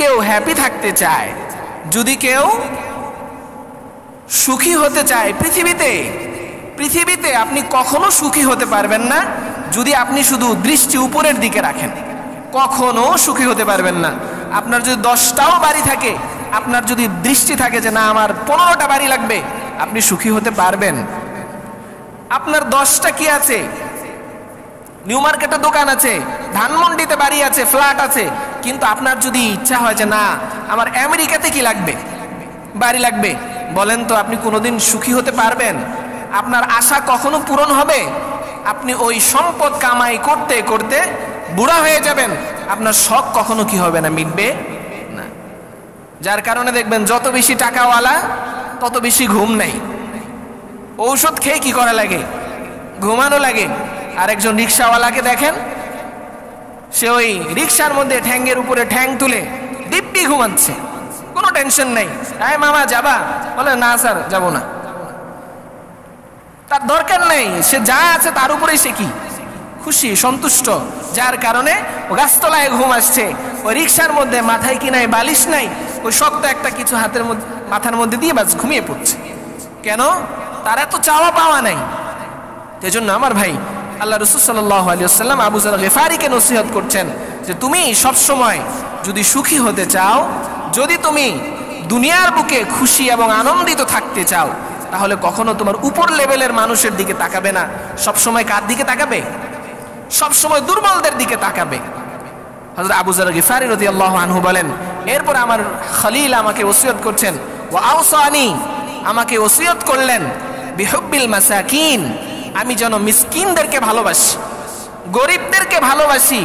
কেউ হ্যাপি থাকতে চায়, যদি কেউ সুখী হতে চায় পৃথিবীতে আপনি কখনো সুখী হতে পারবেন না যদি আপনি শুধু দৃষ্টি উপরের দিকে রাখেন। কখনো সুখী হতে পারবেন না। আপনার যদি 10টাও বাড়ি থাকে, আপনার যদি দৃষ্টি থাকে যে না আমার 15টা বাড়ি লাগবে, আপনি সুখী হতে পারবেন। আপনার 10টা কি আছে, নিউ মার্কেটে দোকান আছে, ধানমন্ডিতে বাড়ি আছে, ফ্ল্যাট আছে, কিন্তু আপনার যদি ইচ্ছা হয় যে না আমার আমেরিকাতে কি লাগবে, বাড়ি লাগবে, বলেন তো আপনি কোনোদিন সুখী হতে পারবেন? আপনার আশা কখনো পূরণ হবে? আপনি ওই সম্পদ কামাই করতে করতে বুড়া হয়ে যাবেন, আপনার শখ কখনো কি হবে না, মিটবে না। যার কারণে দেখবেন যত বেশি টাকাওয়ালা তত বেশি ঘুম নাই। ঔষধ খেয়ে কি করা লাগে, ঘুমানো লাগে। আর একজন রিক্সাওয়ালাকে দেখেন, সে ওই রিক্সার মধ্যে ঠ্যাঙ্গের উপরে ঠ্যাং তুলে দিব্যি ঘুমাচ্ছে, কোনো টেনশন নেই। হ্যাঁ মামা যাবা, বলে না স্যার যাব না। তার দরকার নেই, সে যা আছে তার উপরেই সে কি খুশি, সন্তুষ্ট। যার কারণে গাছতলায় ঘুম আসছে, ওই রিক্সার মধ্যে মাথায় কি নাই, বালিশ নাই, ওই শক্ত একটা কিছু হাতের মধ্যে মাথার মধ্যে দিয়ে বাস ঘুমিয়ে পড়ছে। কেন? তার এত চাওয়া পাওয়া নাই। এজন্য আমার ভাই, আল্লাহ রাসূল সাল্লাল্লাহু আলাইহি ওয়াসাল্লাম আবু যর গিফারীকে নসিহত করছেন যে তুমি সব সময় যদি সুখী হতে চাও, যদি তুমি দুনিয়ার বুকে খুশি এবং আনন্দিত থাকতে চাও, তাহলে কখনো তোমার উপর লেভেলের মানুষের দিকে তাকাবে না। সব সময় কার দিকে তাকাবে? সব সময় দুর্বলদের দিকে তাকাবে। হযরত আবু যর গিফারী রাদিয়াল্লাহু আনহু বলেন, এরপর আমার খলিল আমাকে ওসিয়ত করছেন, ওয়া আওসানি, আমাকে ওসিয়ত করলেন, বিহুব্বিল মাসাকিন, আমি যেন মিসকিনদেরকে ভালোবাসি, গরিবদেরকে ভালোবাসি,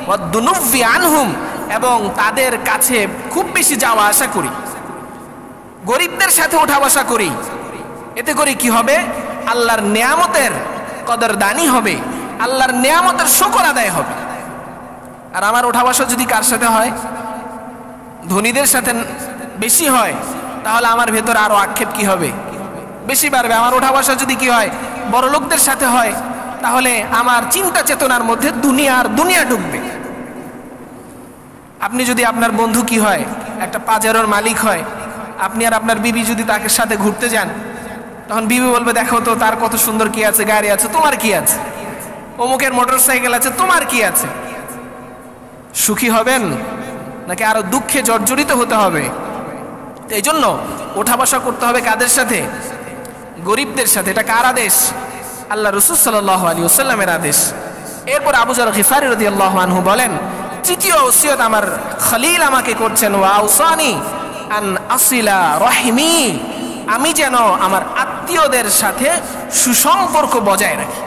ওয়া দুনুফি আনহুম, এবং তাদের কাছে খুব বেশি যাওয়া আসা করি, গরিবদের সাথে ওঠা বসা করি। এতে করে কি হবে? আল্লাহর নেয়ামতের কদরদানি হবে, আল্লাহর নেয়ামতের শুকর আদায় হবে। আর আমার ওঠা বসা যদি কার সাথে হয়, ধনীদের সাথে বেশি হয়, তাহলে আমার ভেতর আরো আক্ষেপ কি হবে, বেশি বাড়বে। আমার ওঠা বসা যদি কি হয়, বড় লোকদের সাথে হয়, তাহলে আমার চিন্তা চেতনার মধ্যে দুনিয়া ঢুকবে। আপনি যদি আপনার বন্ধু কি হয়, একটা পাজারোর মালিক হয়, আপনি আর আপনার বিবি যদি তাকে সাথে ঘুরতে যান, তখন বিবি বলবে দেখো তো তার কত সুন্দর কি আছে, গাড়ি আছে, তোমার কি আছে, অমুকের মোটরসাইকেল আছে, তোমার কি আছে। সুখী হবেন নাকি আরো দুঃখে জর্জরিত হতে হবে? এই জন্য ওঠা বসা করতে হবে কাদের সাথে? গরিবদের সাথে। এটা কার আদেশ? আল্লাহ রাসূল সাল্লাল্লাহু আলাইহি ওয়াসাল্লামের আদেশ। এরপর আবু যর গিফারী রাদিয়াল্লাহু আনহু বলেন, তৃতীয় ওসিয়ত আমার খলিল আমাকে করছেন, ওয়া আওসানি আন আসিলা রাহিমি, আমি যেন আমার আত্মীয়দের সাথে সুসম্পর্ক বজায় রাখি,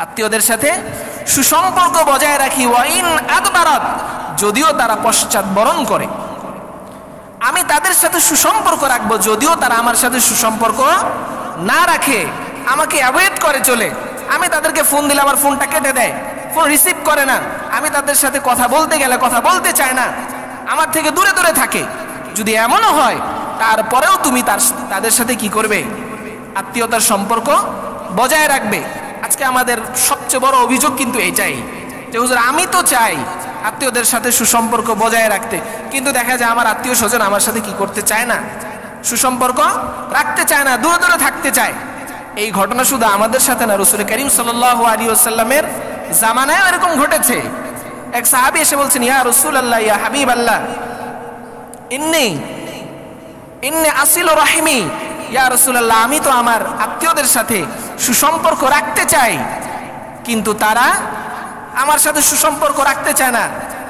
আত্মীয়দের সাথে সুসম্পর্ক বজায় রাখি। ওয়া ইন আদবারাত, যদিও তারা পশ্চাৎবরণ করে, আমি তাদের সাথে সুসম্পর্ক রাখবো, যদিও তারা আমার সাথে সুসম্পর্ক না রাখে, আমাকে অ্যাভয়েড করে চলে। আমি তাদেরকে ফোন দিলে আমার ফোনটা কেটে দেয়, ফোন রিসিভ করে না, আমি তাদের সাথে কথা বলতে গেলে কথা বলতে চায় না, আমার থেকে দূরে দূরে থাকে। যদি এমনও হয়, তারপরেও তুমি তাদের সাথে কি করবে? আত্মীয়তার সম্পর্ক বজায় রাখবে। আজকে আমাদের সবচেয়ে বড় অভিযোগ কিন্তু এটাই যে হুজুর আমি তো চাই আত্মীয়দের সাথে সুসম্পর্ক বজায় রাখতে, কিন্তু দেখা যায় আমার আত্মীয় স্বজন আমার সাথে কি করতে চায় না, সুসম্পর্ক রাখতে চায় না, দূরে দূরে থাকতে চায়। এই ঘটনা শুধু আমাদের সাথে না, রাসূল করিম সাল্লাল্লাহু আলাইহি ওয়াসাল্লামের জামানায় এরকম ঘটেছে। এক সাহাবী এসে বলছেন, ইয়া রাসূলুল্লাহ, ইয়া হাবিবাল্লাহ, ইন্নী আসিলু রাহিমি, ইয়া রাসূলুল্লাহ, আমি তো আমার আত্মীয়দের সাথে সুসম্পর্ক রাখতে চাই, কিন্তু তারা আমার সাথে সুসম্পর্ক রাখতে চায় না।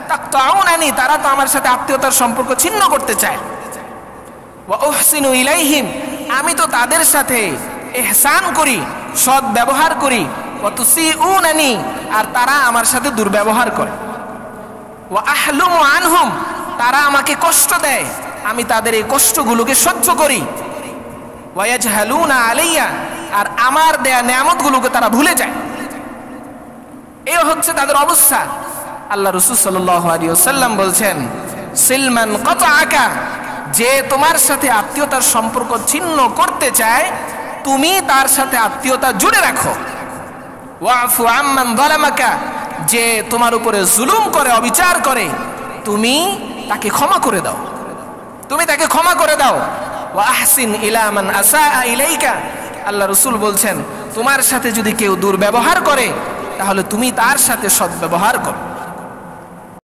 তাকতাউনানি, তারা তো আমার সাথে আত্মীয়তার সম্পর্ক ছিন্ন করতে চায়। ওয়া উহসিনু ইলাইহিম, আমি তো তাদের সাথে ইহসান করি, সৎ ব্যবহার করি। ওয়া তুসিউনানি, আর তারা আমার সাথে দুর্ব্যবহার করে। ওয়া আহলুমু আনহুম, তারা আমাকে কষ্ট দেয়, আমি তাদের এই কষ্টগুলোকে সহ্য করি। ওয়া ইয়াজহালুনা আলাইয়া, আর আমার দেয়া নেয়ামতগুলোকে তারা ভুলে যায়। এই হচ্ছে তাদের অবস্থা। আল্লাহ রাসূল সাল্লাল্লাহু আলাইহি ওয়াসাল্লাম বলছেন, সিলমান কাতআকা, যে তোমার সাথে আত্মীয়তার সম্পর্ক ছিন্ন করতে চায়, তুমি তার সাথে আত্মীয়তা জুড়ে রাখো। ওয়াফু আম্মান যালামাকা, যে তোমার উপরে জুলুম করে, অবিচার করে, তুমি তাকে ক্ষমা করে দাও, তুমি তাকে ক্ষমা করে দাও। ওয়া আহসিন ইলা মান আসাআ ইলাইকা, আল্লাহ রাসূল বলছেন তোমার সাথে যদি কেউ দুর্ব্যবহার করে তাহলে তুমি তার সাথে সদ্ব্যবহার করো।